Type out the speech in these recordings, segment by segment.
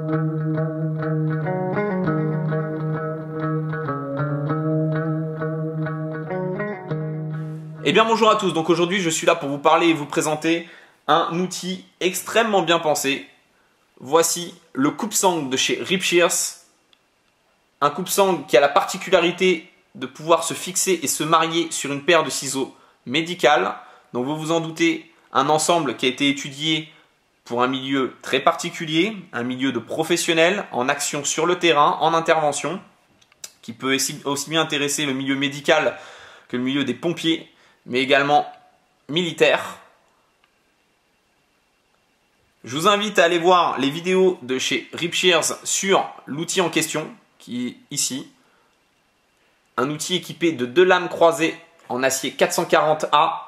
Eh bien bonjour à tous, donc aujourd'hui je suis là pour vous parler et vous présenter un outil extrêmement bien pensé. Voici le coupe-sangle de chez Ripshears. Un coupe-sangle qui a la particularité de pouvoir se fixer et se marier sur une paire de ciseaux médicales. Donc vous vous en doutez, un ensemble qui a été étudié pour un milieu très particulier, un milieu de professionnels en action sur le terrain, en intervention, qui peut aussi bien intéresser le milieu médical que le milieu des pompiers, mais également militaire. Je vous invite à aller voir les vidéos de chez Ripshears sur l'outil en question, qui est ici. Un outil équipé de 2 lames croisées en acier 440A,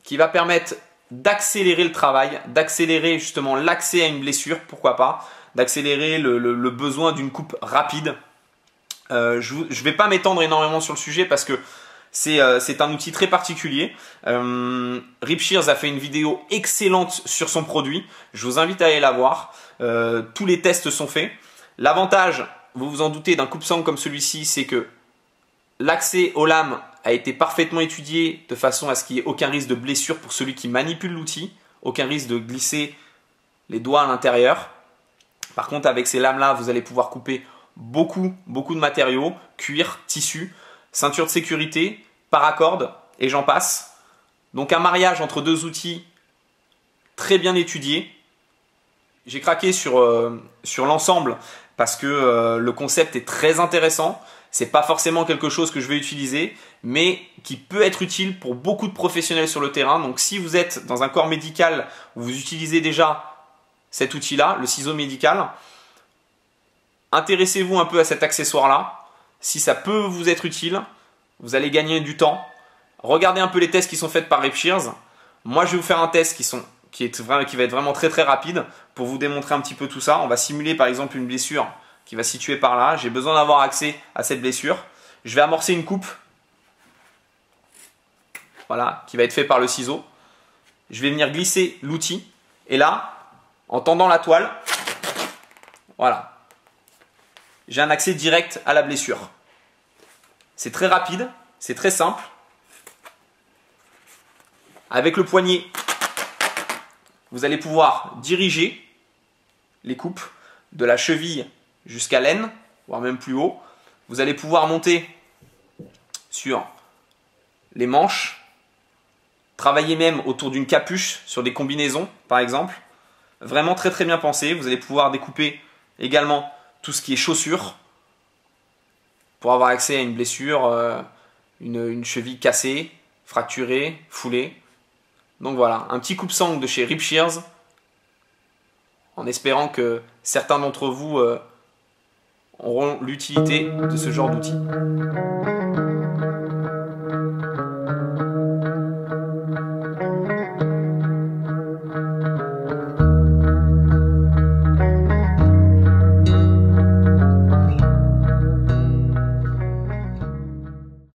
qui va permettre d'accélérer le travail, d'accélérer justement l'accès à une blessure, pourquoi pas, d'accélérer le besoin d'une coupe rapide. Je ne vais pas m'étendre énormément sur le sujet parce que c'est un outil très particulier. Ripshears a fait une vidéo excellente sur son produit. Je vous invite à aller la voir. Tous les tests sont faits. L'avantage, vous vous en doutez, d'un coupe-sangle comme celui-ci, c'est que l'accès aux lames a été parfaitement étudié de façon à ce qu'il n'y ait aucun risque de blessure pour celui qui manipule l'outil, aucun risque de glisser les doigts à l'intérieur. Par contre, avec ces lames-là, vous allez pouvoir couper beaucoup de matériaux, cuir, tissu, ceinture de sécurité, paracorde et j'en passe. Donc un mariage entre deux outils très bien étudiés. J'ai craqué sur l'ensemble parce que le concept est très intéressant. C'est pas forcément quelque chose que je vais utiliser, mais qui peut être utile pour beaucoup de professionnels sur le terrain. Donc si vous êtes dans un corps médical où vous utilisez déjà cet outil-là, le ciseau médical, intéressez-vous un peu à cet accessoire-là. Si ça peut vous être utile, vous allez gagner du temps. Regardez un peu les tests qui sont faits par Ripshears. Moi, je vais vous faire un test qui va être vraiment très rapide pour vous démontrer un petit peu tout ça. On va simuler par exemple une blessure qui va se situer par là. J'ai besoin d'avoir accès à cette blessure. Je vais amorcer une coupe. Voilà, qui va être fait par le ciseau. Je vais venir glisser l'outil. Et là, en tendant la toile, voilà. J'ai un accès direct à la blessure. C'est très rapide, c'est très simple. Avec le poignet, vous allez pouvoir diriger les coupes de la cheville jusqu'à l'aine, voire même plus haut. Vous allez pouvoir monter sur les manches, travailler même autour d'une capuche sur des combinaisons par exemple. Vraiment très bien pensé. Vous allez pouvoir découper également tout ce qui est chaussures pour avoir accès à une blessure, une cheville cassée, fracturée, foulée. Donc voilà, un petit coupe-sangle de chez Ripshears en espérant que certains d'entre vous auront l'utilité de ce genre d'outil.